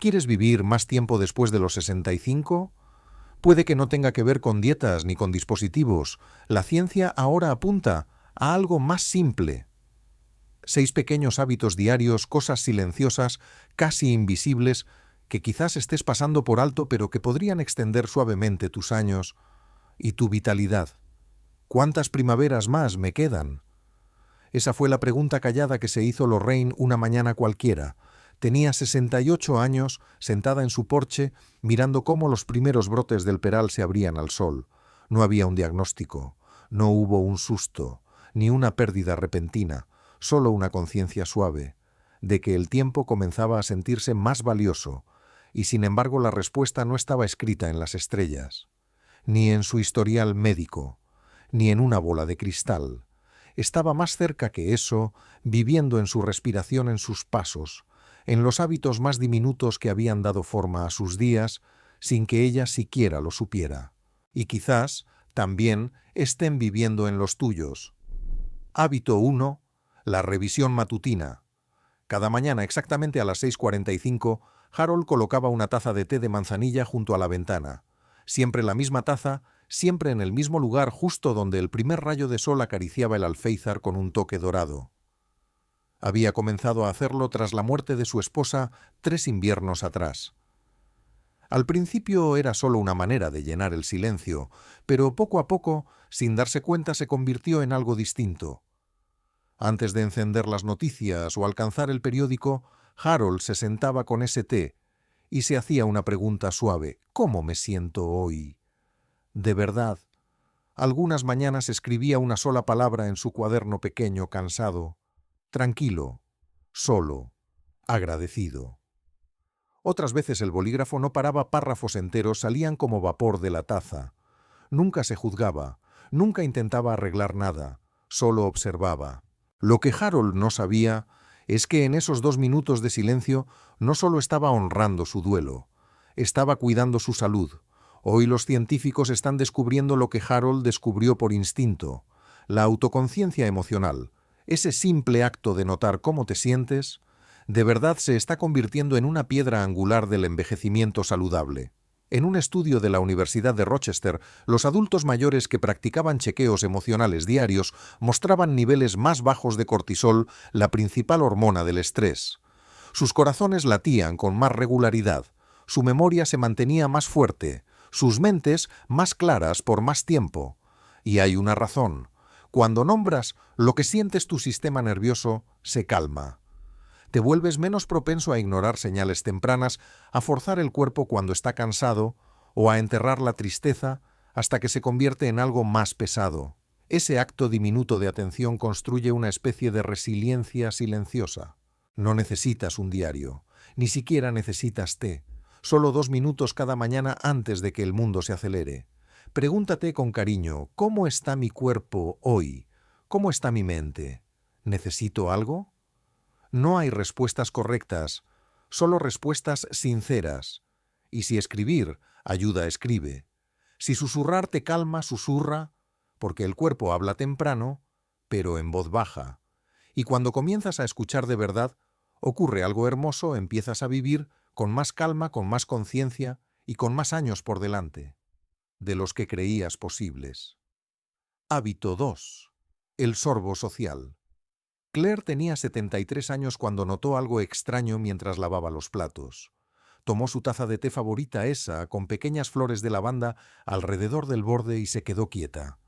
¿Quieres vivir más tiempo después de los 65? Puede que no tenga que ver con dietas ni con dispositivos. La ciencia ahora apunta a algo más simple. 6 pequeños hábitos diarios, cosas silenciosas, casi invisibles, que quizás estés pasando por alto, pero que podrían extender suavemente tus años y tu vitalidad. ¿Cuántas primaveras más me quedan? Esa fue la pregunta callada que se hizo Lorraine una mañana cualquiera. Tenía 68 años, sentada en su porche, mirando cómo los primeros brotes del peral se abrían al sol. No había un diagnóstico, no hubo un susto, ni una pérdida repentina, solo una conciencia suave, de que el tiempo comenzaba a sentirse más valioso, y sin embargo la respuesta no estaba escrita en las estrellas, ni en su historial médico, ni en una bola de cristal. Estaba más cerca que eso, viviendo en su respiración, en sus pasos, en los hábitos más diminutos que habían dado forma a sus días, sin que ella siquiera lo supiera. Y quizás también estén viviendo en los tuyos. Hábito 1. La revisión matutina. Cada mañana, exactamente a las 6:45, Harold colocaba una taza de té de manzanilla junto a la ventana. Siempre la misma taza, siempre en el mismo lugar, justo donde el primer rayo de sol acariciaba el alféizar con un toque dorado. Había comenzado a hacerlo tras la muerte de su esposa 3 inviernos atrás. Al principio era solo una manera de llenar el silencio, pero poco a poco, sin darse cuenta, se convirtió en algo distinto. Antes de encender las noticias o alcanzar el periódico, Harold se sentaba con ese té y se hacía una pregunta suave: ¿cómo me siento hoy? De verdad. Algunas mañanas escribía una sola palabra en su cuaderno pequeño, cansado: tranquilo, solo, agradecido. Otras veces el bolígrafo no paraba, párrafos enteros salían como vapor de la taza. Nunca se juzgaba, nunca intentaba arreglar nada, solo observaba. Lo que Harold no sabía es que en esos 2 minutos de silencio no solo estaba honrando su duelo, estaba cuidando su salud. Hoy los científicos están descubriendo lo que Harold descubrió por instinto: la autoconciencia emocional. Ese simple acto de notar cómo te sientes, de verdad se está convirtiendo en una piedra angular del envejecimiento saludable. En un estudio de la Universidad de Rochester, los adultos mayores que practicaban chequeos emocionales diarios mostraban niveles más bajos de cortisol, la principal hormona del estrés. Sus corazones latían con más regularidad, su memoria se mantenía más fuerte, sus mentes más claras por más tiempo. Y hay una razón: cuando nombras lo que sientes, tu sistema nervioso se calma. Te vuelves menos propenso a ignorar señales tempranas, a forzar el cuerpo cuando está cansado o a enterrar la tristeza hasta que se convierte en algo más pesado. Ese acto diminuto de atención construye una especie de resiliencia silenciosa. No necesitas un diario, ni siquiera necesitas té. Solo 2 minutos cada mañana antes de que el mundo se acelere. Pregúntate con cariño: ¿cómo está mi cuerpo hoy? ¿Cómo está mi mente? ¿Necesito algo? No hay respuestas correctas, solo respuestas sinceras. Y si escribir ayuda, escribe. Si susurrar te calma, susurra, porque el cuerpo habla temprano, pero en voz baja. Y cuando comienzas a escuchar de verdad, ocurre algo hermoso: empiezas a vivir con más calma, con más conciencia y con más años por delante, de los que creías posibles. Hábito 2. El sorbo social. Claire tenía 73 años cuando notó algo extraño mientras lavaba los platos. Tomó su taza de té favorita, esa, con pequeñas flores de lavanda alrededor del borde, y se quedó quieta.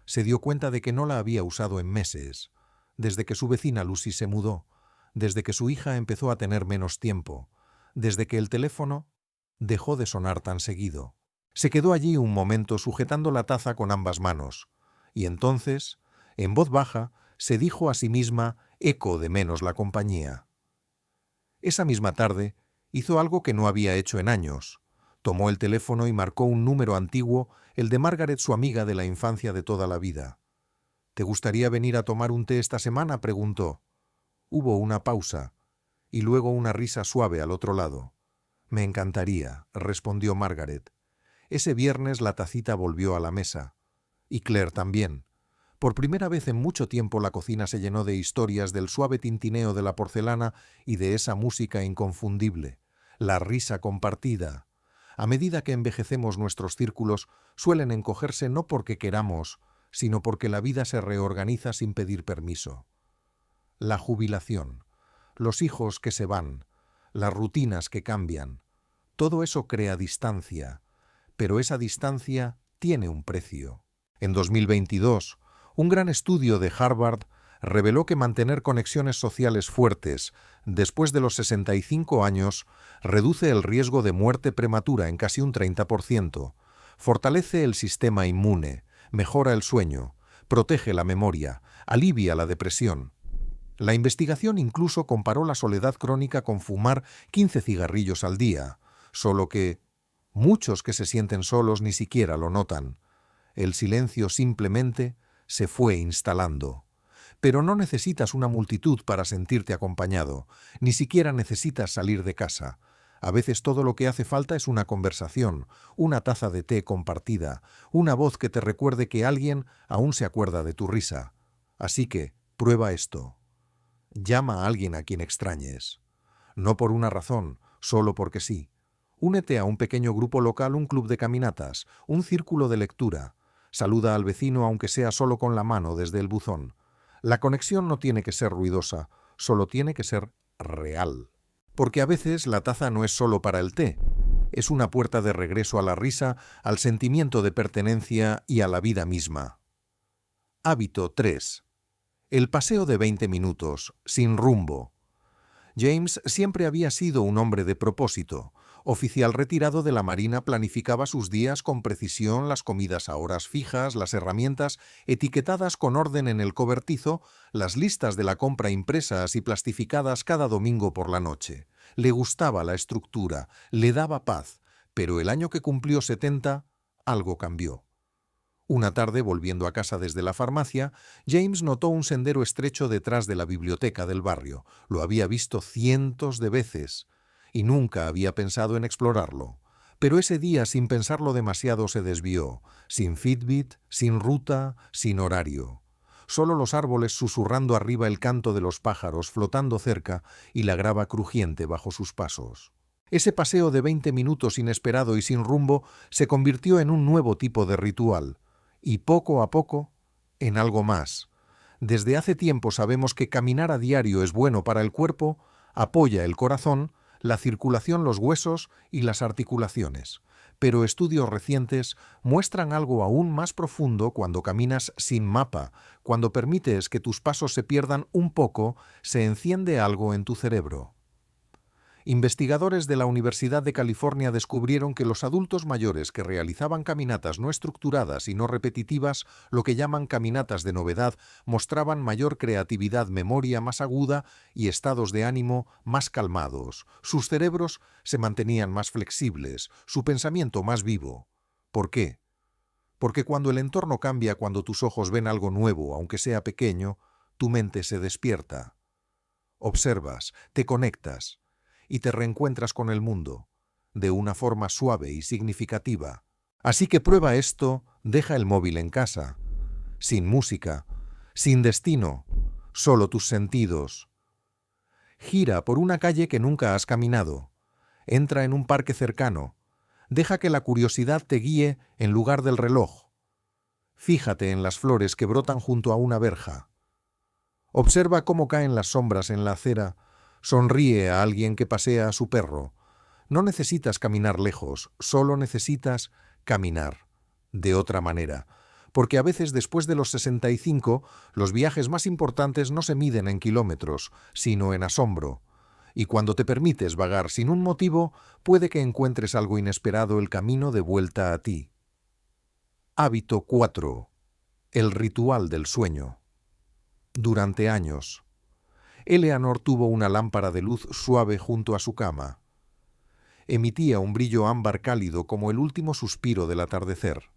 Se dio cuenta de que no la había usado en meses, desde que su vecina Lucy se mudó, desde que su hija empezó a tener menos tiempo, desde que el teléfono dejó de sonar tan seguido. Se quedó allí un momento sujetando la taza con ambas manos, y entonces, en voz baja, se dijo a sí misma: eco de menos la compañía. Esa misma tarde hizo algo que no había hecho en años. Tomó el teléfono y marcó un número antiguo, el de Margaret, su amiga de la infancia de toda la vida. ¿Te gustaría venir a tomar un té esta semana?, preguntó. Hubo una pausa, y luego una risa suave al otro lado. Me encantaría, respondió Margaret. Ese viernes la tacita volvió a la mesa. Y Claire también. Por primera vez en mucho tiempo la cocina se llenó de historias, del suave tintineo de la porcelana y de esa música inconfundible. la risa compartida. A medida que envejecemos, nuestros círculos suelen encogerse no porque queramos, sino porque la vida se reorganiza sin pedir permiso. La jubilación, los hijos que se van, las rutinas que cambian, todo eso crea distancia, pero esa distancia tiene un precio. En 2022, un gran estudio de Harvard reveló que mantener conexiones sociales fuertes después de los 65 años reduce el riesgo de muerte prematura en casi un 30%, fortalece el sistema inmune, mejora el sueño, protege la memoria, alivia la depresión. La investigación incluso comparó la soledad crónica con fumar 15 cigarrillos al día, solo que muchos que se sienten solos ni siquiera lo notan. El silencio simplemente se fue instalando. Pero no necesitas una multitud para sentirte acompañado, ni siquiera necesitas salir de casa. A veces todo lo que hace falta es una conversación, una taza de té compartida, una voz que te recuerde que alguien aún se acuerda de tu risa. Así que, prueba esto. Llama a alguien a quien extrañes. No por una razón, solo porque sí. Únete a un pequeño grupo local, un club de caminatas, un círculo de lectura. Saluda al vecino aunque sea solo con la mano desde el buzón. La conexión no tiene que ser ruidosa, solo tiene que ser real. Porque a veces la taza no es solo para el té, es una puerta de regreso a la risa, al sentimiento de pertenencia y a la vida misma. Hábito 3. El paseo de 20 minutos, sin rumbo. James siempre había sido un hombre de propósito. Oficial retirado de la Marina, planificaba sus días con precisión, las comidas a horas fijas, las herramientas etiquetadas con orden en el cobertizo, las listas de la compra impresas y plastificadas cada domingo por la noche. Le gustaba la estructura, le daba paz, pero el año que cumplió 70, algo cambió. Una tarde, volviendo a casa desde la farmacia, James notó un sendero estrecho detrás de la biblioteca del barrio. Lo había visto cientos de veces y nunca había pensado en explorarlo. Pero ese día, sin pensarlo demasiado, se desvió, sin Fitbit, sin ruta, sin horario. Solo los árboles susurrando arriba, el canto de los pájaros flotando cerca y la grava crujiente bajo sus pasos. Ese paseo de 20 minutos inesperado y sin rumbo se convirtió en un nuevo tipo de ritual. Y poco a poco, en algo más. Desde hace tiempo sabemos que caminar a diario es bueno para el cuerpo, apoya el corazón, la circulación, los huesos y las articulaciones. Pero estudios recientes muestran algo aún más profundo cuando caminas sin mapa, cuando permites que tus pasos se pierdan un poco, se enciende algo en tu cerebro. Investigadores de la Universidad de California descubrieron que los adultos mayores que realizaban caminatas no estructuradas y no repetitivas, lo que llaman caminatas de novedad, mostraban mayor creatividad, memoria más aguda y estados de ánimo más calmados. Sus cerebros se mantenían más flexibles, su pensamiento más vivo. ¿Por qué? Porque cuando el entorno cambia, cuando tus ojos ven algo nuevo, aunque sea pequeño, tu mente se despierta. Observas, te conectas y te reencuentras con el mundo, de una forma suave y significativa. Así que prueba esto, deja el móvil en casa, sin música, sin destino, solo tus sentidos. Gira por una calle que nunca has caminado, entra en un parque cercano, deja que la curiosidad te guíe en lugar del reloj. Fíjate en las flores que brotan junto a una verja. Observa cómo caen las sombras en la acera. Sonríe a alguien que pasea a su perro. No necesitas caminar lejos, solo necesitas caminar de otra manera. Porque a veces después de los 65, los viajes más importantes no se miden en kilómetros, sino en asombro. Y cuando te permites vagar sin un motivo, puede que encuentres algo inesperado, el camino de vuelta a ti. Hábito 4. El ritual del sueño. Durante años, Eleanor tuvo una lámpara de luz suave junto a su cama. Emitía un brillo ámbar cálido como el último suspiro del atardecer.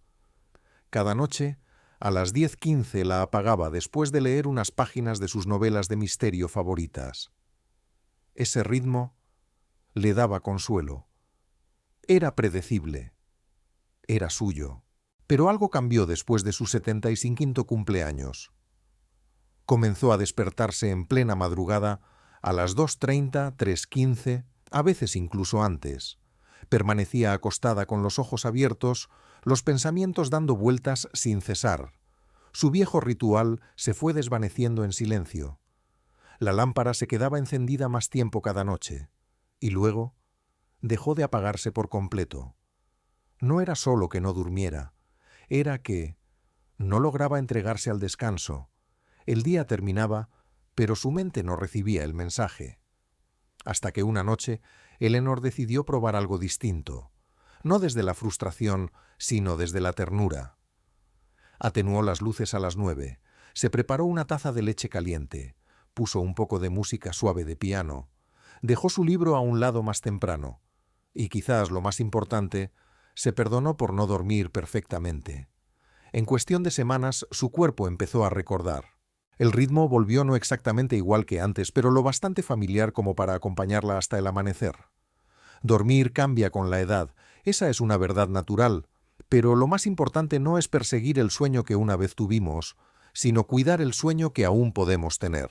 Cada noche, a las 10:15 la apagaba después de leer unas páginas de sus novelas de misterio favoritas. Ese ritmo le daba consuelo. Era predecible. Era suyo. Pero algo cambió después de su 75º cumpleaños. Comenzó a despertarse en plena madrugada, a las 2:30, 3:15, a veces incluso antes. Permanecía acostada con los ojos abiertos, los pensamientos dando vueltas sin cesar. Su viejo ritual se fue desvaneciendo en silencio. La lámpara se quedaba encendida más tiempo cada noche, y luego dejó de apagarse por completo. No era solo que no durmiera, era que no lograba entregarse al descanso. El día terminaba, pero su mente no recibía el mensaje. Hasta que una noche, Eleanor decidió probar algo distinto, no desde la frustración, sino desde la ternura. Atenuó las luces a las 9, se preparó una taza de leche caliente, puso un poco de música suave de piano, dejó su libro a un lado más temprano, y quizás lo más importante, se perdonó por no dormir perfectamente. En cuestión de semanas, su cuerpo empezó a recordar. El ritmo volvió no exactamente igual que antes, pero lo bastante familiar como para acompañarla hasta el amanecer. Dormir cambia con la edad, esa es una verdad natural, pero lo más importante no es perseguir el sueño que una vez tuvimos, sino cuidar el sueño que aún podemos tener.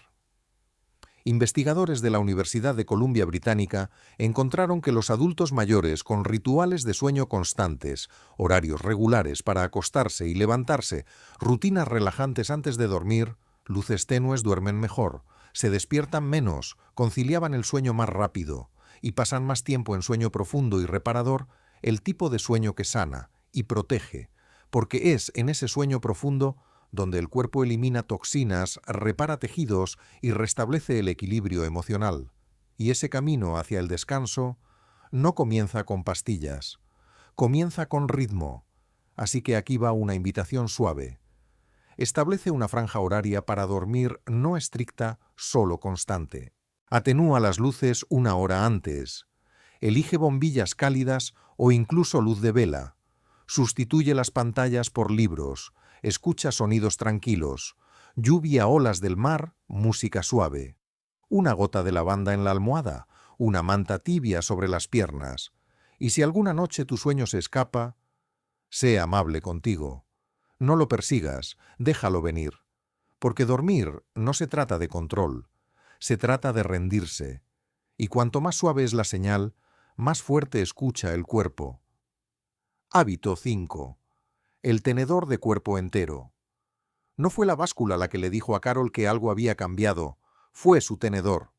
Investigadores de la Universidad de Columbia Británica encontraron que los adultos mayores con rituales de sueño constantes, horarios regulares para acostarse y levantarse, rutinas relajantes antes de dormir, luces tenues duermen mejor, se despiertan menos, conciliaban el sueño más rápido y pasan más tiempo en sueño profundo y reparador, el tipo de sueño que sana y protege, porque es en ese sueño profundo donde el cuerpo elimina toxinas, repara tejidos y restablece el equilibrio emocional. Y ese camino hacia el descanso no comienza con pastillas, comienza con ritmo. Así que aquí va una invitación suave. Establece una franja horaria para dormir no estricta, solo constante. Atenúa las luces una hora antes. Elige bombillas cálidas o incluso luz de vela. Sustituye las pantallas por libros. Escucha sonidos tranquilos, lluvia, olas del mar, música suave. Una gota de lavanda en la almohada, una manta tibia sobre las piernas. Y si alguna noche tu sueño se escapa, sé amable contigo. No lo persigas, déjalo venir. Porque dormir no se trata de control, se trata de rendirse. Y cuanto más suave es la señal, más fuerte escucha el cuerpo. Hábito 5. El tenedor de cuerpo entero. No fue la báscula la que le dijo a Carol que algo había cambiado, fue su tenedor.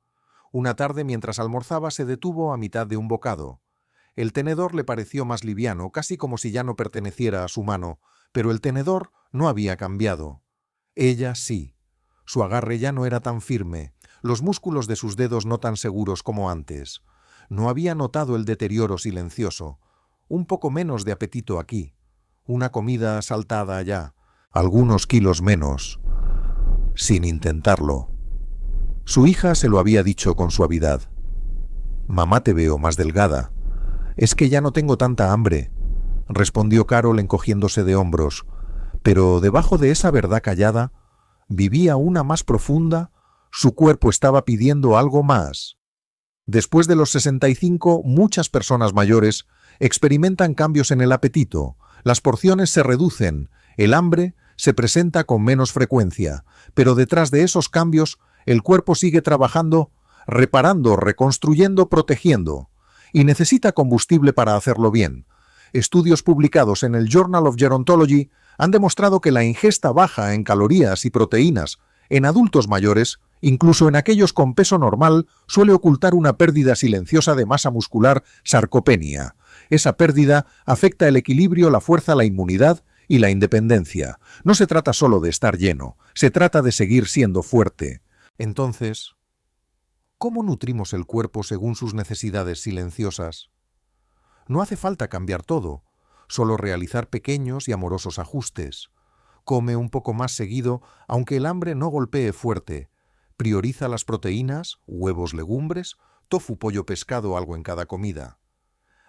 Una tarde mientras almorzaba se detuvo a mitad de un bocado. El tenedor le pareció más liviano, casi como si ya no perteneciera a su mano, pero el tenedor no había cambiado. Ella sí. Su agarre ya no era tan firme, los músculos de sus dedos no tan seguros como antes. No había notado el deterioro silencioso. Un poco menos de apetito aquí. Una comida saltada allá, algunos kilos menos, sin intentarlo. Su hija se lo había dicho con suavidad. «Mamá, te veo más delgada». «Es que ya no tengo tanta hambre», respondió Carol encogiéndose de hombros, pero debajo de esa verdad callada vivía una más profunda, su cuerpo estaba pidiendo algo más. Después de los 65, muchas personas mayores experimentan cambios en el apetito. Las porciones se reducen, el hambre se presenta con menos frecuencia, pero detrás de esos cambios el cuerpo sigue trabajando, reparando, reconstruyendo, protegiendo, y necesita combustible para hacerlo bien. Estudios publicados en el Journal of Gerontology han demostrado que la ingesta baja en calorías y proteínas en adultos mayores, incluso en aquellos con peso normal, suele ocultar una pérdida silenciosa de masa muscular, sarcopenia. Esa pérdida afecta el equilibrio, la fuerza, la inmunidad y la independencia. No se trata solo de estar lleno, se trata de seguir siendo fuerte. Entonces, ¿cómo nutrimos el cuerpo según sus necesidades silenciosas? No hace falta cambiar todo, solo realizar pequeños y amorosos ajustes. Come un poco más seguido, aunque el hambre no golpee fuerte. Prioriza las proteínas, huevos, legumbres, tofu, pollo, pescado, algo en cada comida.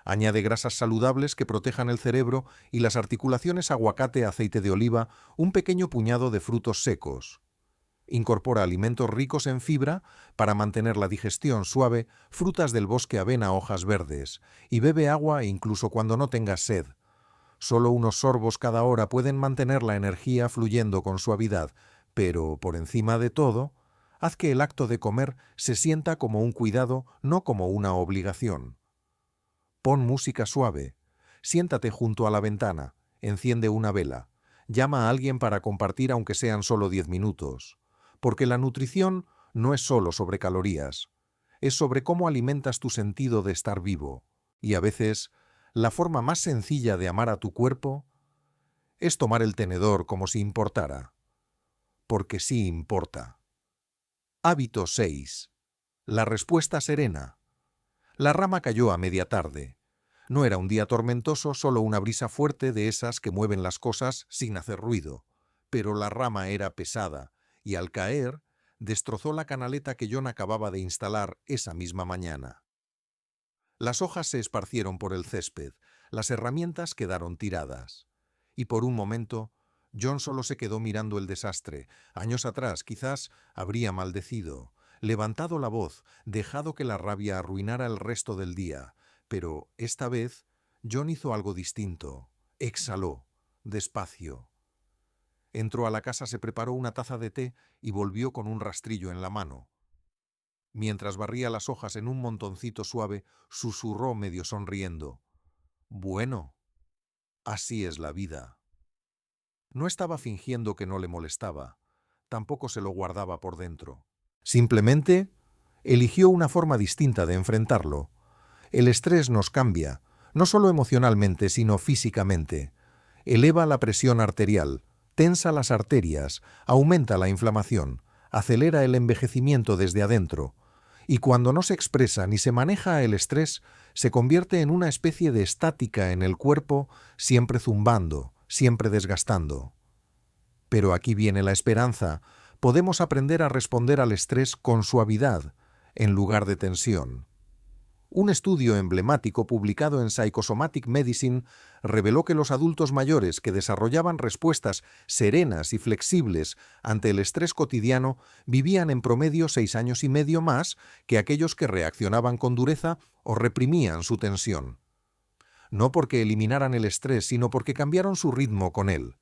Añade grasas saludables que protejan el cerebro y las articulaciones, aguacate, aceite de oliva, un pequeño puñado de frutos secos. Incorpora alimentos ricos en fibra para mantener la digestión suave, frutas del bosque, avena, hojas verdes, y bebe agua incluso cuando no tengas sed. Solo unos sorbos cada hora pueden mantener la energía fluyendo con suavidad, pero, por encima de todo, Haz que el acto de comer se sienta como un cuidado, no como una obligación. Pon música suave. Siéntate junto a la ventana. Enciende una vela. Llama a alguien para compartir aunque sean solo 10 minutos. Porque la nutrición no es solo sobre calorías. Es sobre cómo alimentas tu sentido de estar vivo. Y a veces, la forma más sencilla de amar a tu cuerpo es tomar el tenedor como si importara. Porque sí importa. Hábito 6. La respuesta serena. La rama cayó a media tarde. No era un día tormentoso, solo una brisa fuerte de esas que mueven las cosas sin hacer ruido. Pero la rama era pesada, y al caer, destrozó la canaleta que John acababa de instalar esa misma mañana. Las hojas se esparcieron por el césped, las herramientas quedaron tiradas. Y por un momento, John solo se quedó mirando el desastre. Años atrás, quizás, habría maldecido, levantado la voz, dejado que la rabia arruinara el resto del día. Pero esta vez, John hizo algo distinto. Exhaló, despacio. Entró a la casa, se preparó una taza de té y volvió con un rastrillo en la mano. Mientras barría las hojas en un montoncito suave, susurró medio sonriendo. Bueno, así es la vida. No estaba fingiendo que no le molestaba, tampoco se lo guardaba por dentro. Simplemente eligió una forma distinta de enfrentarlo. El estrés nos cambia, no solo emocionalmente, sino físicamente. Eleva la presión arterial, tensa las arterias, aumenta la inflamación, acelera el envejecimiento desde adentro. Y cuando no se expresa ni se maneja el estrés, se convierte en una especie de estática en el cuerpo, siempre zumbando, siempre desgastando. Pero aquí viene la esperanza. Podemos aprender a responder al estrés con suavidad, en lugar de tensión. Un estudio emblemático publicado en Psychosomatic Medicine reveló que los adultos mayores que desarrollaban respuestas serenas y flexibles ante el estrés cotidiano vivían en promedio 6 años y medio más que aquellos que reaccionaban con dureza o reprimían su tensión. No porque eliminaran el estrés, sino porque cambiaron su ritmo con él.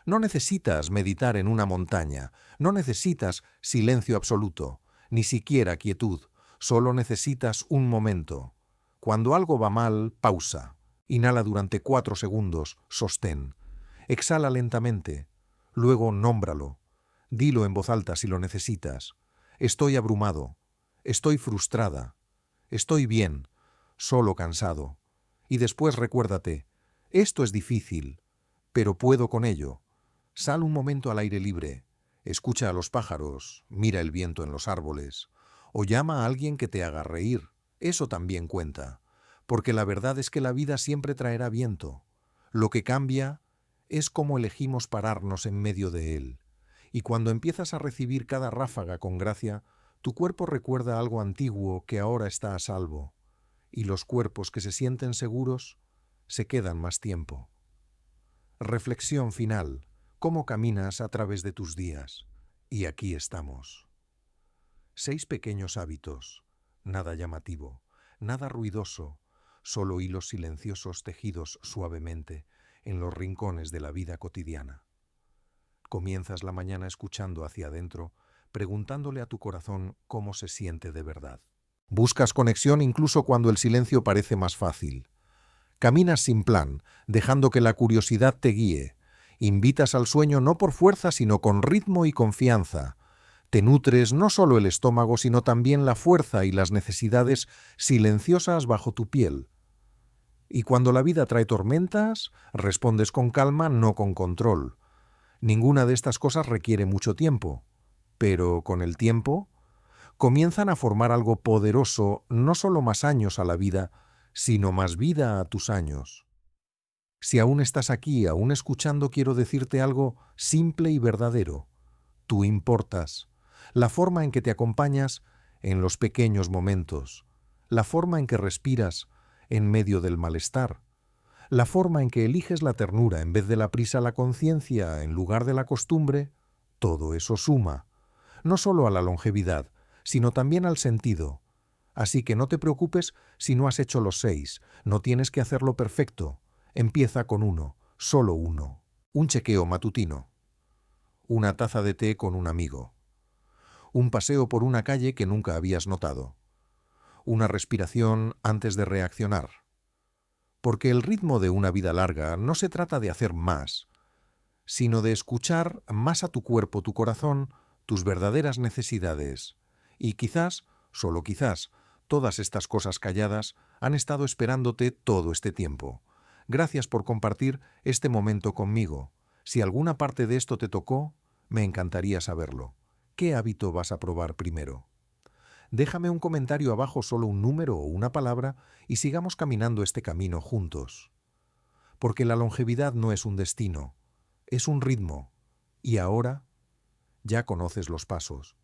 No necesitas meditar en una montaña, no necesitas silencio absoluto, ni siquiera quietud. Solo necesitas un momento. Cuando algo va mal, pausa. Inhala durante 4 segundos, sostén. Exhala lentamente. Luego nómbralo. Dilo en voz alta si lo necesitas. Estoy abrumado. Estoy frustrada. Estoy bien. Solo cansado. Y después recuérdate, esto es difícil, pero puedo con ello. Sal un momento al aire libre. Escucha a los pájaros. Mira el viento en los árboles. O llama a alguien que te haga reír. Eso también cuenta. Porque la verdad es que la vida siempre traerá viento. Lo que cambia es cómo elegimos pararnos en medio de él. Y cuando empiezas a recibir cada ráfaga con gracia, tu cuerpo recuerda algo antiguo que ahora está a salvo. Y los cuerpos que se sienten seguros se quedan más tiempo. Reflexión final. ¿Cómo caminas a través de tus días? Y aquí estamos. 6 pequeños hábitos, nada llamativo, nada ruidoso, solo hilos silenciosos tejidos suavemente en los rincones de la vida cotidiana. Comienzas la mañana escuchando hacia adentro, preguntándole a tu corazón cómo se siente de verdad. Buscas conexión incluso cuando el silencio parece más fácil. Caminas sin plan, dejando que la curiosidad te guíe. Invitas al sueño no por fuerza, sino con ritmo y confianza. Te nutres no solo el estómago, sino también la fuerza y las necesidades silenciosas bajo tu piel. Y cuando la vida trae tormentas, respondes con calma, no con control. Ninguna de estas cosas requiere mucho tiempo, pero con el tiempo comienzan a formar algo poderoso, no solo más años a la vida, sino más vida a tus años. Si aún estás aquí, aún escuchando, quiero decirte algo simple y verdadero. Tú importas. La forma en que te acompañas en los pequeños momentos, la forma en que respiras en medio del malestar, la forma en que eliges la ternura en vez de la prisa, la conciencia en lugar de la costumbre, todo eso suma, no solo a la longevidad, sino también al sentido. Así que no te preocupes si no has hecho los 6, no tienes que hacerlo perfecto. Empieza con 1, solo 1. Un chequeo matutino. Una taza de té con un amigo. un paseo por una calle que nunca habías notado, una respiración antes de reaccionar. Porque el ritmo de una vida larga no se trata de hacer más, sino de escuchar más a tu cuerpo, tu corazón, tus verdaderas necesidades. Y quizás, solo quizás, todas estas cosas calladas han estado esperándote todo este tiempo. Gracias por compartir este momento conmigo. Si alguna parte de esto te tocó, me encantaría saberlo. ¿Qué hábito vas a probar primero? Déjame un comentario abajo, solo un número o una palabra, y sigamos caminando este camino juntos. Porque la longevidad no es un destino, es un ritmo. Y ahora ya conoces los pasos.